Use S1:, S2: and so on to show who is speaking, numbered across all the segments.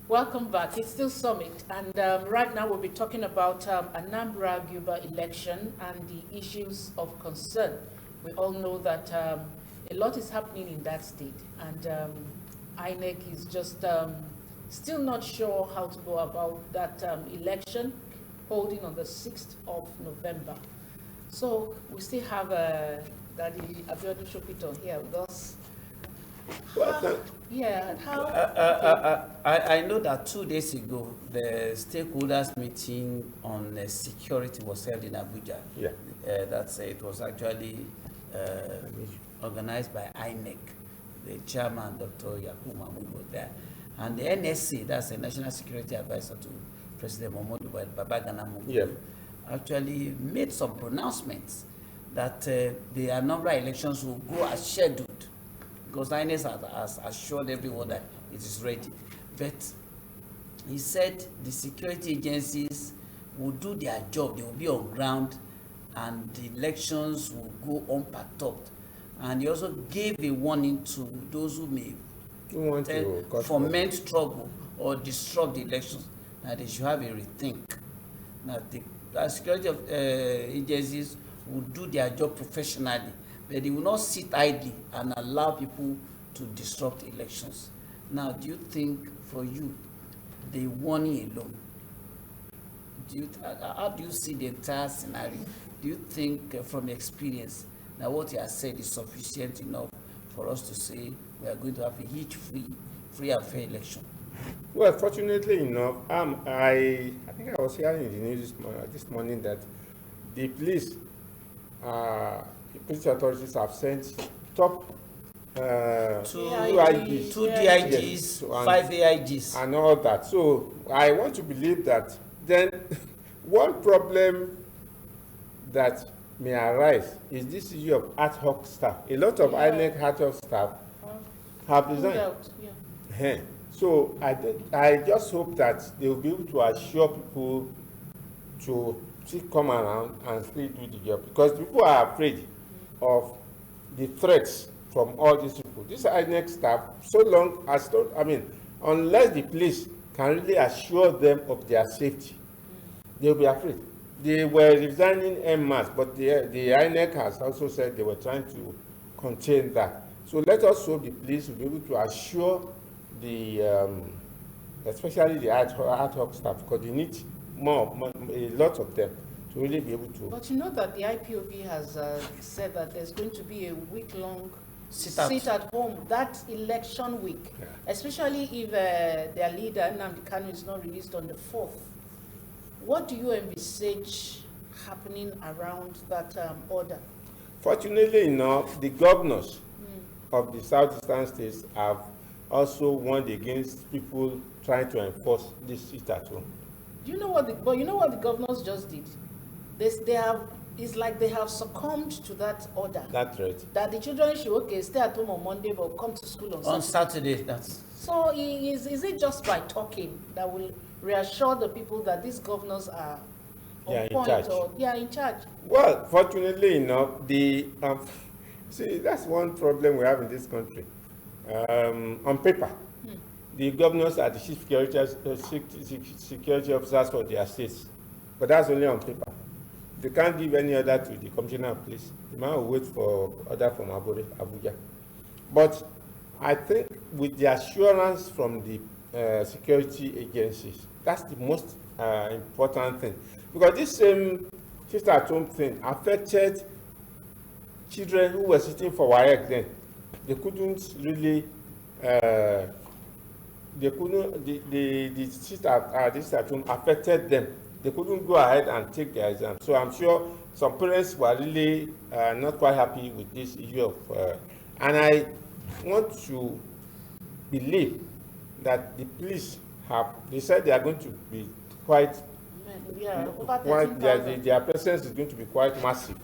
S1: Welcome back. It's still Summit, and right now we'll be talking about Anambra Guba election and the issues of concern. We all know that a lot is happening in that state, and INEC is just still not sure how to go about that election holding on the 6th of November. So we still have Daddy Abiodun Shopiton here with us.
S2: I know that 2 days ago, the stakeholders meeting on security was held in Abuja.
S3: Yeah.
S2: It was actually organized by INEC. The chairman, Dr. Yakubu Mahmood, was there. And the NSC, that's the National Security Advisor to President Muhammadu Babagana Mohammed, actually made some pronouncements that the Anambra elections will go as scheduled, because INEC has assured everyone that it is ready. But he said the security agencies will do their job, they will be on ground, and the elections will go unperturbed. And he also gave a warning to those who may foment trouble or disrupt the elections, that they should have a rethink. Now, the security of, agencies will do their job professionally, but they will not sit idly and allow people to disrupt elections. Now, do you think, for you, the warning alone, how do you see the entire scenario? Do you think, from experience, that what you have said is sufficient enough for us to say we are going to have a hitch-free and fair election?
S3: Well, fortunately enough, I think I was hearing in the news this morning that the police authorities have sent top
S2: two
S3: IGs,
S2: two DIGs, 5 AIGs,
S3: and all that. So I want to believe that. Then one problem that may arise is this issue of ad hoc staff. A lot of INEC ad hoc staff have resigned. So I just hope that they will be able to assure people to come around and still do the job, because people are afraid of the threats from all these people. This INEC staff, so long as, unless the police can really assure them of their safety, they'll be afraid. They were resigning en masse, but the INEC has also said they were trying to contain that. So let us hope the police will be able to assure the, especially the ad hoc staff, because they need a lot of them to really be able to.
S1: But you know that the IPOB has said that there's going to be a week-long sit at home that election week, especially if their leader, Nnamdi Kanu, is not released on the 4th. What do you envisage happening around that order?
S3: Fortunately enough, the governors of the southeastern states have also warned against people trying to enforce this sit at home.
S1: Do you know what the governors just did? It's like they have succumbed to that order.
S3: That's right.
S1: That the children should stay at home on Monday but come to school on
S2: Saturday.
S1: So is it just by talking that will reassure the people that these governors are on point or they are in charge?
S3: Well, fortunately enough, see, that's one problem we have in this country. On paper, the governors are the chief security officers for their states, but that's only on paper. They can't give any order to the commissioner of police. The man will wait for order from Abuja. But I think with the assurance from the security agencies, that's the most important thing. Because this same sister at home thing affected children who were sitting for WAEC then. They couldn't really, the sister at home affected them. They couldn't go ahead and take their exam. So I'm sure some parents were really not quite happy with this issue of, and I want to believe that the police they said they are going to be quite, their presence is going to be quite massive.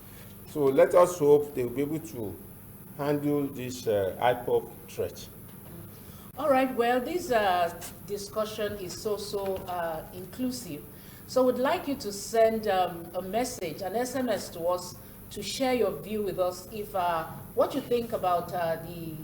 S3: So let us hope they will be able to handle this IPOB threat.
S1: All right, well, this discussion is so inclusive. So we'd like you to send a message, an SMS to us to share your view with us if what you think about the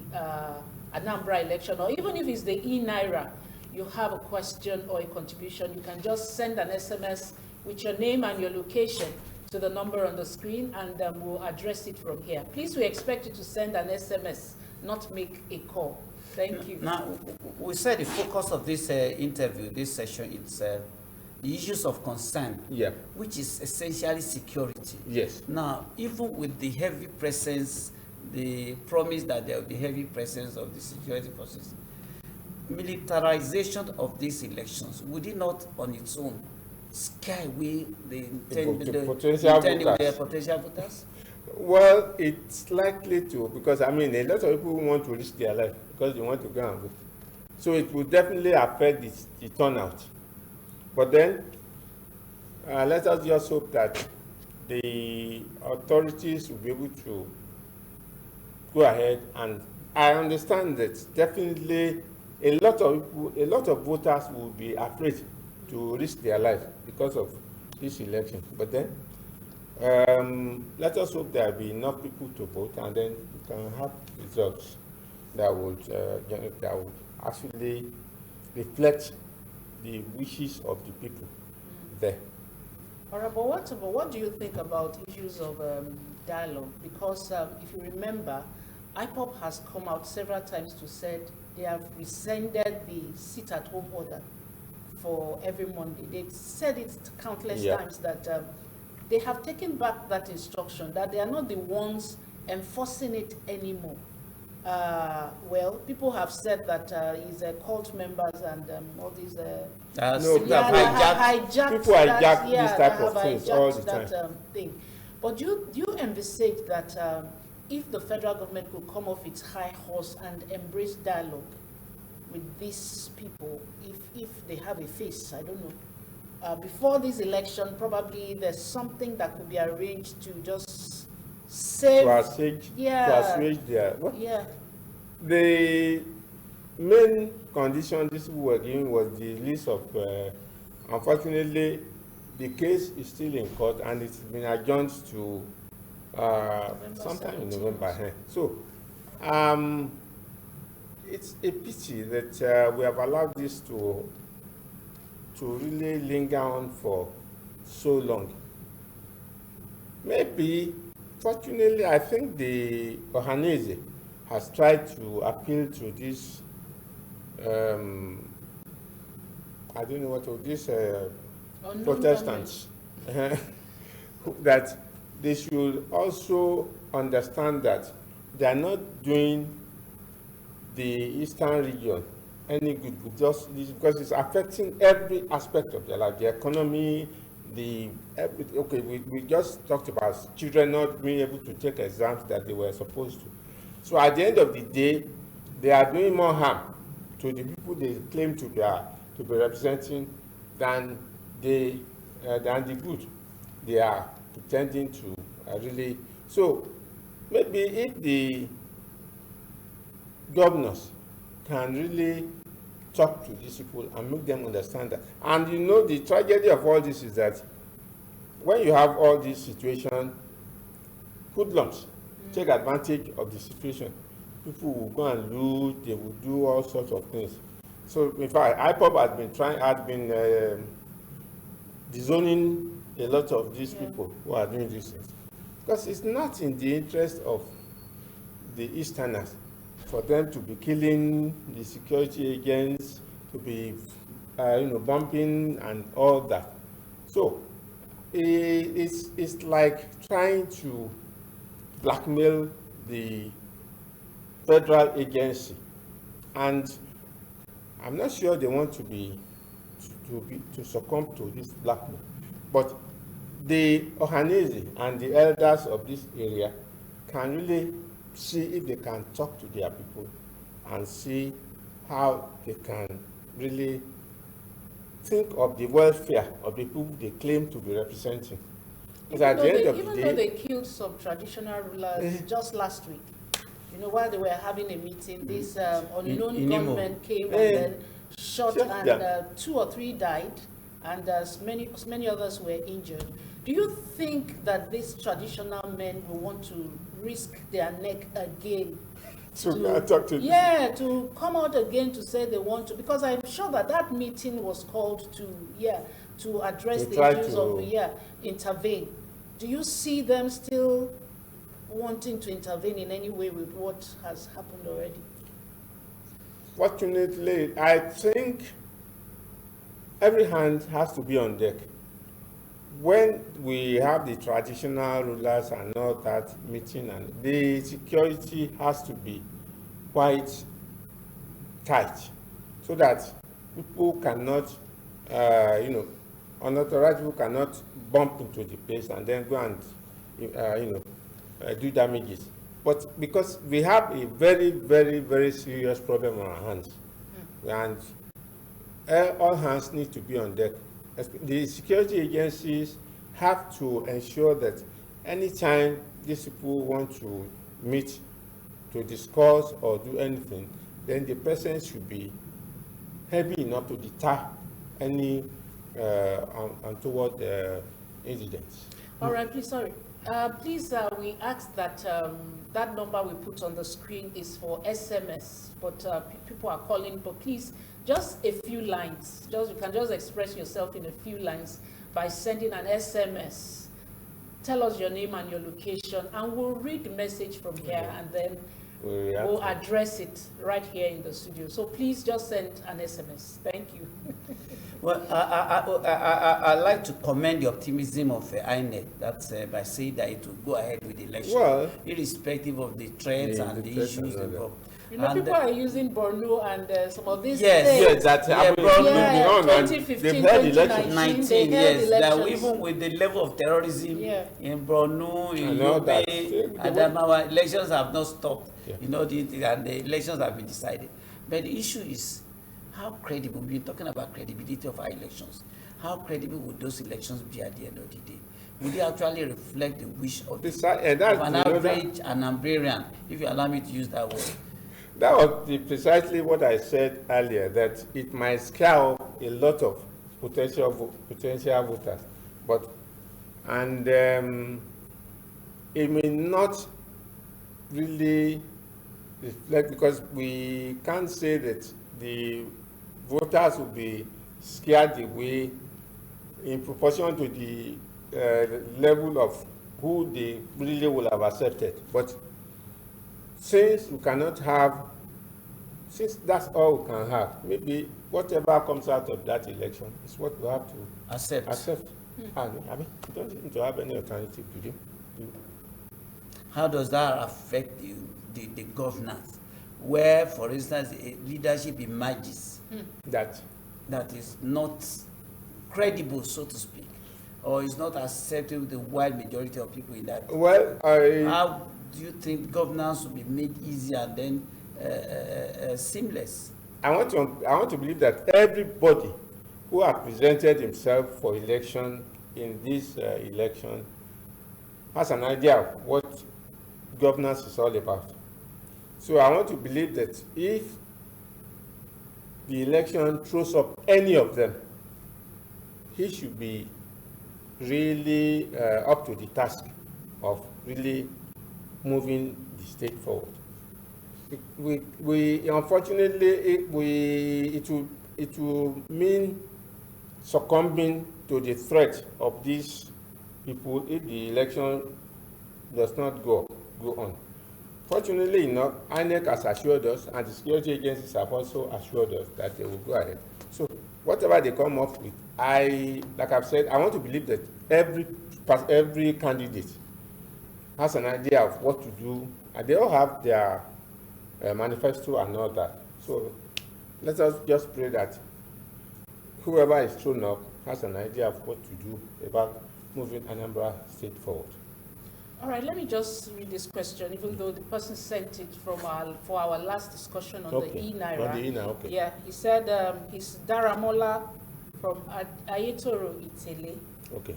S1: Anambra election, or even if it's the e-Naira. you have a question or a contribution, you can just send an SMS with your name and your location to the number on the screen, and we'll address it from here. Please, we expect you to send an SMS, not make a call. Thank you.
S2: Now, we said the focus of this interview, this session, it's the issues of concern,
S3: Yeah.
S2: which is essentially security.
S3: Yes.
S2: Now, even with the heavy presence, the promise that there will be heavy presence of the security forces, militarization of these elections, would it not on its own scare away the potential voters?
S3: Well, it's likely to, because I mean, a lot of people want to risk their life because they want to go and vote. So it will definitely affect the turnout. But then, let us just hope that the authorities will be able to go ahead. And I understand that definitely a lot of voters will be afraid to risk their life because of this election. But then, let us hope there will be enough people to vote, and then we can have results that would actually reflect the wishes of the people there.
S1: All right, but what do you think about issues of dialogue? Because if you remember, IPOB has come out several times to say they have rescinded the sit-at-home order for every Monday. They've said it countless times that they have taken back that instruction, that they are not the ones enforcing it anymore. Well, people have said that it's cult members and all these
S3: hijacked this type of things all the time.
S1: Thing. But do you envisage that if the federal government could come off its high horse and embrace dialogue with these people, if they have a face, I don't know, before this election, probably there's something that could be arranged to just save,
S3: to assuage their, what?
S1: Yeah.
S3: The main condition these people were given was the list of, unfortunately, the case is still in court and it's been adjourned to sometime in November. So, it's a pity that we have allowed this to really linger on for so long. Maybe, fortunately, I think the Ohanese has tried to appeal to this, I don't know what of these Protestants, that they should also understand that they are not doing the Eastern region any good, because it's affecting every aspect of their life, the economy, we just talked about children not being able to take exams that they were supposed to. So at the end of the day, they are doing more harm to the people they claim to be representing than the good they are pretending to really. So maybe if the governors can really talk to these people and make them understand that. And you know, the tragedy of all this is that when you have all this situation, hoodlums take advantage of the situation. People will go and loot, they will do all sorts of things. So in fact, IPOB has been disowning a lot of these people who are doing these things. Because it's not in the interest of the Easterners for them to be killing the security agents, to be bumping and all that. So it's like trying to blackmail the federal agency, and I'm not sure they want to succumb to this blackmail. But the Ohanese and the elders of this area can really see if they can talk to their people and see how they can really think of the welfare of the people they claim to be representing.
S1: Even though they killed some traditional rulers just last week, while they were having a meeting, this unknown gunmen came and then shot, and 2 or 3 died, and many others were injured. Do you think that these traditional men will want to risk their neck again
S3: talk to
S1: yeah, to come out again to say they want to, because I'm sure that that meeting was called to address
S3: To
S1: the
S3: try
S1: issues
S3: to-
S1: of, intervene. Do you see them still wanting to intervene in any way with what has happened already?
S3: Fortunately, I think every hand has to be on deck. When we have the traditional rulers and all that meeting, and the security has to be quite tight, so that people cannot, unauthorized people cannot bump into the place and then go and, do damages. But because we have a very, very, very serious problem on our hands, and all hands need to be on deck. The security agencies have to ensure that anytime these people want to meet to discuss or do anything, then the presence should be heavy enough to deter any untoward incidents.
S1: All right, please, sorry. Please, we ask that that number we put on the screen is for SMS, but people are calling, but please, just a few lines. You can just express yourself in a few lines by sending an SMS. Tell us your name and your location, and we'll read the message from here, and then we'll address it right here in the studio. So please just send an SMS. Thank you.
S2: Well, I like to commend the optimism of INEC by saying that it will go ahead with the election,
S3: Well,
S2: irrespective of the threats and the issues involved.
S1: You know, people are using Borno and some of these
S2: Yes,
S1: states.
S3: yes, that's happening.
S1: Yeah,
S3: And
S1: 2015,
S3: they've held elections.
S1: 2019.
S2: 19
S1: They held
S2: years, that
S1: elections.
S2: even with the level of terrorism in Borno, in
S3: And all that.
S2: Yobe, Adamawa, elections have not stopped.
S3: Yeah.
S2: You know, and the elections have been decided. But the issue is how credible, we've been talking about credibility of our elections. How credible would those elections be at the end of the day? Would they actually reflect the wish of,
S3: and that's
S2: an average, an Umbrarian, if you allow me to use that word?
S3: That was precisely what I said earlier, that it might scare off a lot of potential voters, it may not really reflect, because we can't say that the voters will be scared away in proportion to the level of who they really will have accepted. But since we cannot have, since that's all we can have, maybe whatever comes out of that election is what we have to accept. And I mean, we don't need to have any alternative to do.
S2: How does that affect the governance? Where, for instance, a leadership emerges that is not credible, so to speak, or is not accepted with the wide majority of people in that?
S3: Well,
S2: how do you think governance will be made easier and then seamless?
S3: I want to believe that everybody who has presented himself for election in this election has an idea of what governance is all about. So I want to believe that if the election throws up any of them, he should be really up to the task of really moving the state forward. We unfortunately it will mean succumbing to the threat of these people if the election does not go on. Fortunately enough, INEC has assured us, and the security agencies have also assured us that they will go ahead. So whatever they come up with, like I've said, I want to believe that every candidate has an idea of what to do, and they all have their manifesto and all that. So let us just pray that whoever is thrown up has an idea of what to do about moving Anambra State forward.
S1: All right, let me just read this question, even though the person sent it for our last discussion on the e-Naira.
S3: On the e-Naira, okay.
S1: Yeah, he said he's Daramola from Ayetoro, Itele.
S3: Okay.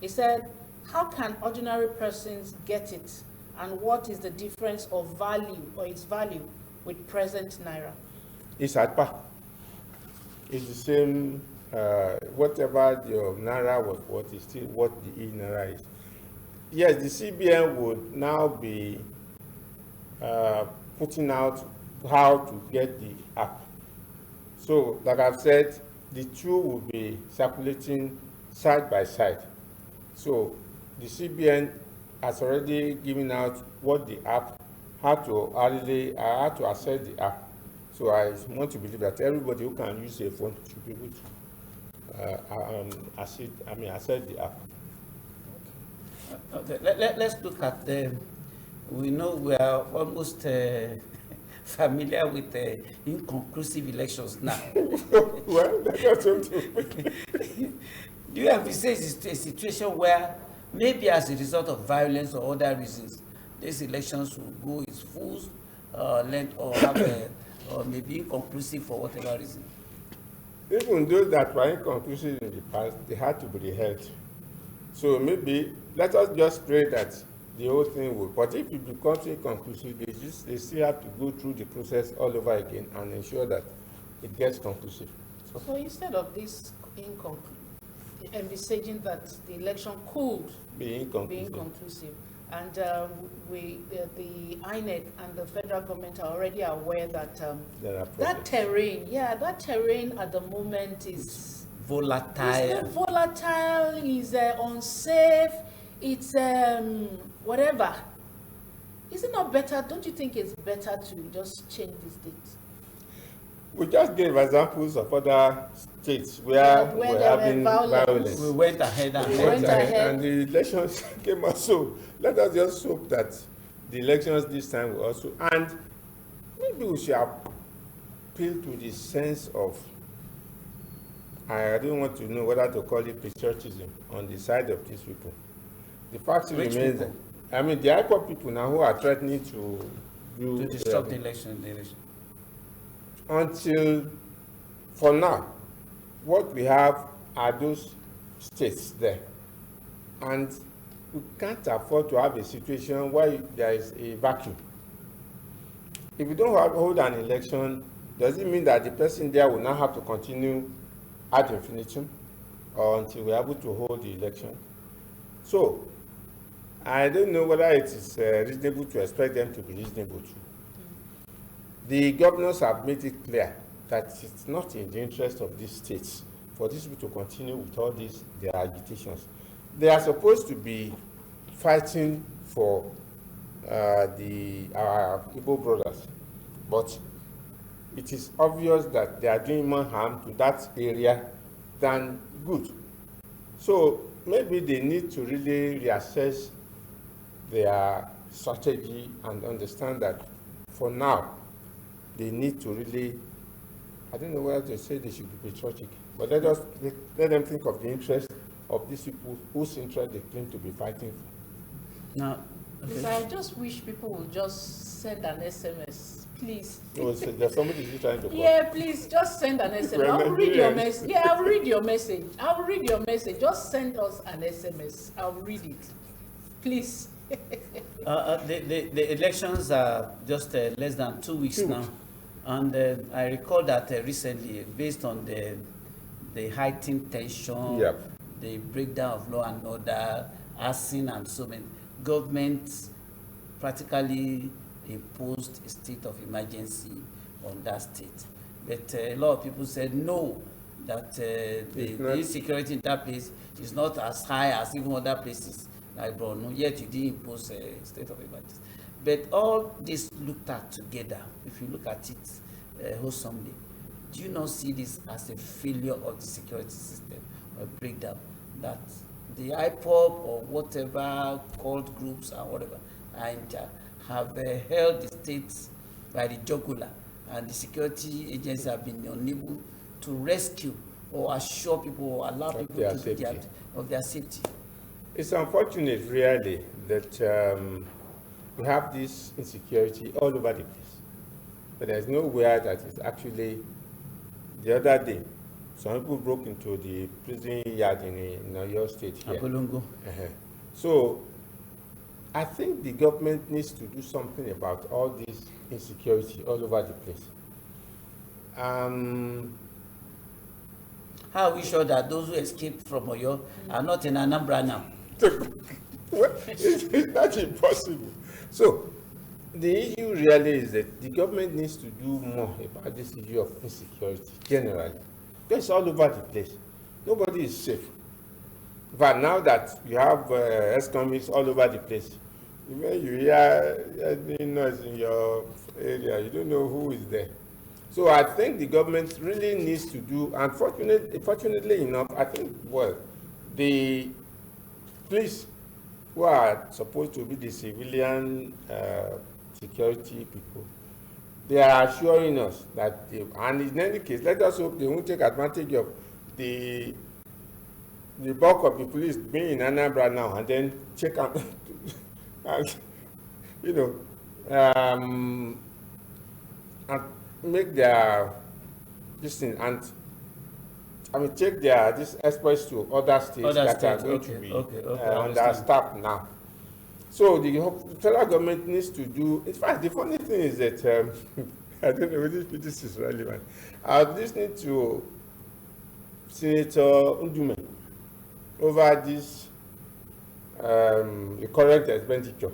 S1: He said, how can ordinary persons get it, and what is the difference of value or its value with present Naira?
S3: It's at par. It's the same, whatever your Naira was worth is still what the e-Naira is. Yes, the CBN would now be putting out how to get the app. So, like I've said, the two will be circulating side by side. So, the CBN has already given out what the app, how to access the app. So, I want to believe that everybody who can use a phone should be able to access the app.
S2: Okay. Let's look at the. We know we are almost familiar with inconclusive elections now.
S3: Well, that's something.
S2: Do you envisage a situation where maybe as a result of violence or other reasons, these elections will go its full length or have or maybe inconclusive for whatever reason?
S3: Even those that were inconclusive in the past, they had to be held. So maybe let us just pray that the whole thing will. But if it becomes inconclusive, they still have to go through the process all over again and ensure that it gets conclusive.
S1: So instead of this envisaging that the election could
S3: be
S1: inconclusive, and the INEC and the federal government are already aware that that terrain at the moment is
S2: volatile.
S1: Is unsafe. It's whatever. Is it not better? Don't you think it's better to just change this date?
S3: We just gave examples of other states where we're having violence.
S2: We went ahead
S3: and the elections came out. So let us just hope that the elections this time will also, and maybe we should appeal to the sense of, I don't want to know whether to call it patriotism on the side of these people. The fact remains that, I mean, the IPOB people now who are threatening to
S2: disrupt the election.
S3: Until, for now, what we have are those states there. And we can't afford to have a situation where there is a vacuum. If we don't hold an election, does it mean that the person there will not have to continue ad infinitum or until we're able to hold the election? So, I don't know whether it is reasonable to expect them to be reasonable too. The governors have made it clear that it's not in the interest of these states for these people to continue with all their agitations. They are supposed to be fighting for our Igbo brothers, but it is obvious that they are doing more harm to that area than good. So maybe they need to really reassess their strategy and understand that for now, they need to really, I don't know whether to say they should be patriotic, but let them think of the interest of these people whose interest they claim to be fighting for.
S2: Now,
S1: okay. I just wish people would just send an SMS, please.
S3: Oh, so there's somebody trying to call.
S1: Yeah, please, just send an SMS. I'll read your message. Yeah, I'll read your message. Just send us an SMS. I'll read it. Please.
S2: The elections are just less than 2 weeks now. And I recall that recently, based on the heightened tension, the breakdown of law and order, arson and so many, governments practically imposed a state of emergency on that state. But a lot of people said no, that the insecurity in that place is not as high as even other places like Borno, yet you didn't impose a state of emergency. But all this looked at together, if you look at it wholesomely, do you not see this as a failure of the security system or a breakdown? That the IPOB or whatever called groups and whatever and have held the states by the jugular, and the security agencies have been unable to rescue or assure people or allow people to be of their safety.
S3: It's unfortunate, really, that we have this insecurity all over the place. But there's nowhere that is actually. The other day, some people broke into the prison yard in your state here. So, I think the government needs to do something about all this insecurity all over the place.
S2: How are we sure that those who escaped from Oyo are not in Anambra now?
S3: Well, it's not impossible. So, the issue really is that the government needs to do more about this issue of insecurity generally. Because it's all over the place. Nobody is safe. But now that you have ex-convicts all over the place, when you hear any noise in your area, you don't know who is there. So I think the government really needs to do, fortunately enough, I think, well, the police who are supposed to be the civilian security people, they are assuring us that and in any case, let us hope they won't take advantage of the bulk of the police being in Anambra now and then check out, and, you know, and make their this thing, and I mean take their this express to other states that are going to be understaffed now. So the federal government needs to do. In fact, the funny thing is that I don't know whether this is relevant. I was listening to Senator Ndume over this the current expenditure.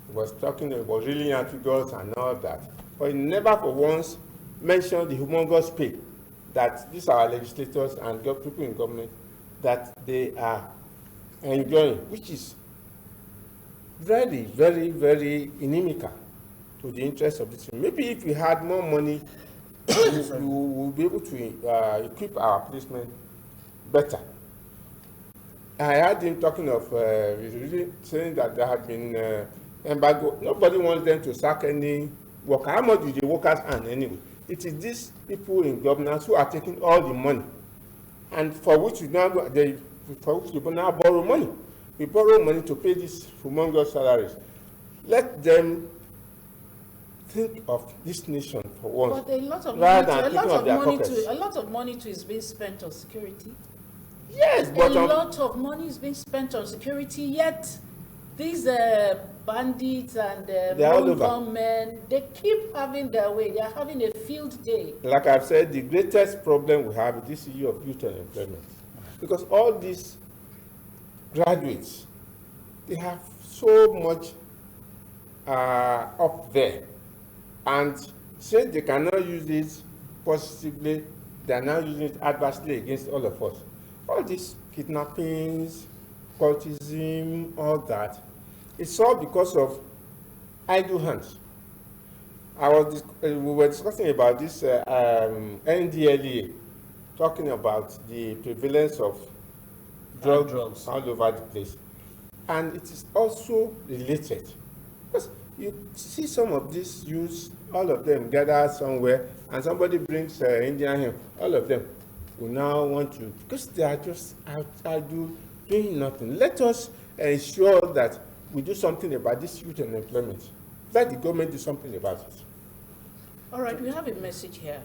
S3: He was talking about really figures and all that, but he never for once mentioned the humongous pay that these are legislators and people in government that they are enjoying, which is very, very, very inimical to the interest of this. Maybe if we had more money, we will be able to equip our policemen better. I heard him talking of really saying that there had been embargo. Nobody wants them to sack any worker. How much do the workers earn anyway? It is these people in governance who are taking all the money, and for which we now borrow money. We borrow money to pay these humongous salaries. Let them think of this nation for once.
S1: But a lot of money is being spent on security.
S3: Yes, but
S1: a lot of money is being spent on security, yet these bandits and gunmen, they keep having their way. They are having a field day.
S3: Like I've said, the greatest problem we have is this issue of youth unemployment. Because all these graduates, they have so much up there. And since they cannot use it positively, they are now using it adversely against all of us. All these kidnappings, cultism, all that, it's all because of idle hands. We were discussing about this NDLEA, talking about the prevalence of drugs all over the place. And it is also related. Because you see some of these youths, all of them gather somewhere, and somebody brings Indian hymn, all of them will now want to, because they are just out doing nothing. Let us ensure that we do something about this youth unemployment. Let the government do something about it.
S1: All right, we have a message here.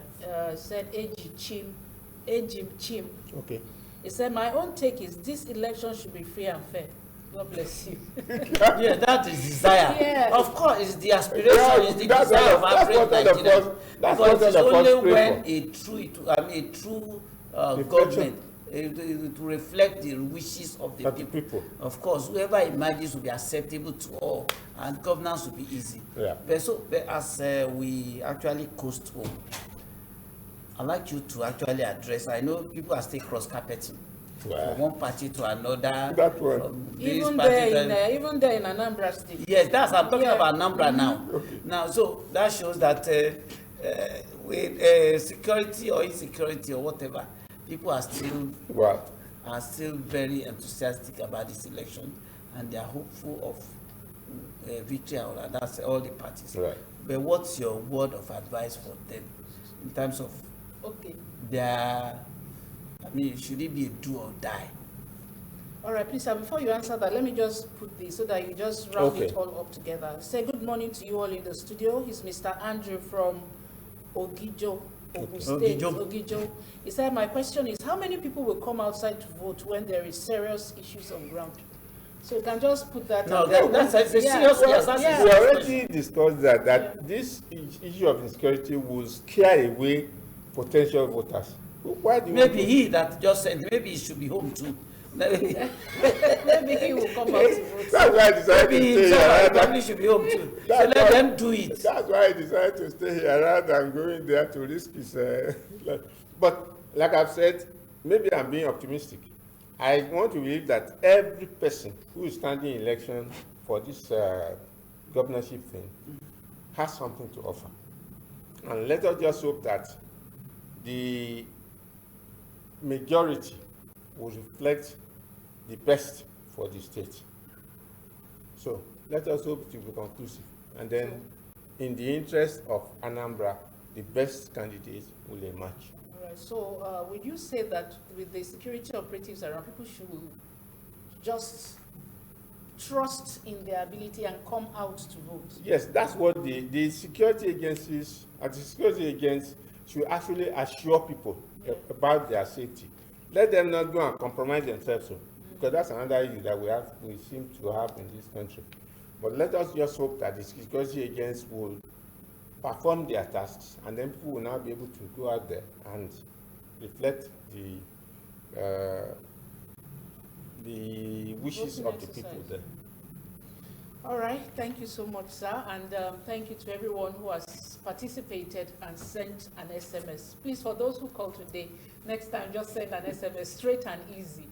S1: Said Ejim Chim.
S3: Okay.
S1: He said, my own take is this election should be free and fair. God bless you.
S2: Yeah, that is desire.
S1: Yeah.
S2: Of course, it's the aspiration, it's the desire of average Nigerians. Because it's only when a true government to reflect the wishes of the people. Of course, whoever emerges will be acceptable to all, and governance will be easy.
S3: Yeah.
S2: But as we actually coast home, I'd like you to actually address, I know people are still cross-carpeting from one party to another.
S3: That one.
S1: Even there in Anambra State.
S2: Yes, I'm talking about Anambra now.
S3: Okay.
S2: Now, so that shows that with security or insecurity or whatever, people are still very enthusiastic about this election, and they are hopeful of victory. That's all the parties.
S3: Right.
S2: But what's your word of advice for them in terms of their? I mean, should it be a do or die?
S1: All right, please, before you answer that, let me just put this so that you just round it all up together. Say good morning to you all in the studio. He's Mr. Andrew from Ogijo, Ogun State. Ogijo. He said, my question is, how many people will come outside to vote when there is serious issues on ground? So you can just put that.
S2: No, that's a serious question.
S3: We already discussed that this issue of insecurity will scare away potential voters. Why do you
S2: maybe he that just said maybe he should be home too.
S1: Maybe he will come out to vote.
S3: That's why I decided
S2: Maybe
S3: to stay here.
S2: himself
S3: rather-
S2: probably should be home too. So
S3: That's
S2: let
S3: why-
S2: them do it.
S3: That's why I decided to stay here rather than going there to risk his life. But like I've said, maybe I'm being optimistic. I want to believe that every person who is standing in election for this governorship thing has something to offer. And let us just hope that the majority will reflect the best for the state. So let us hope it will be conclusive. And then, in the interest of Anambra, the best candidate will emerge.
S1: All right. So would you say that with the security operatives around, people should just trust in their ability and come out to vote?
S3: Yes, that's what the security agencies, the security agents should actually assure people about their safety. Let them not go and compromise themselves, because that's another issue that we seem to have in this country. But let us just hope that the security agents will perform their tasks, and then people will now be able to go out there and reflect the wishes
S1: Voting
S3: of the
S1: exercise.
S3: people there.
S1: All right. Thank you so much, sir. And thank you to everyone who has participated and sent an SMS. Please, for those who call today, next time just send an SMS straight and easy.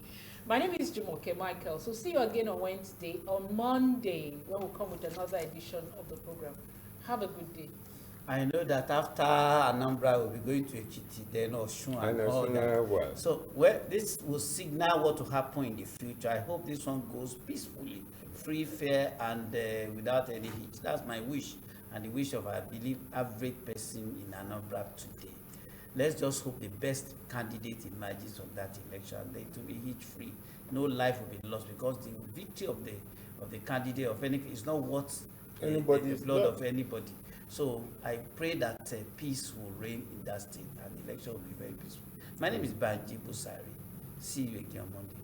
S1: My name is Jumoke Michael. So see you again on Wednesday. On Monday, when we'll come with another edition of the program. Have a good day.
S2: I know that after Anambra, we'll be going to Ekiti, then Osun and all that.
S3: Well.
S2: So this will signal what will happen in the future. I hope this one goes peacefully, free, fair, and without any hitch. That's my wish, and the wish of, I believe, average person in Anambra today. Let's just hope the best candidate emerges from that election, and it will be hitch-free. No life will be lost, because the victory of the candidate of anything is not worth the blood of anybody. So I pray that peace will reign in that state, and the election will be very peaceful. My name is Banji Busari. See you again on Monday.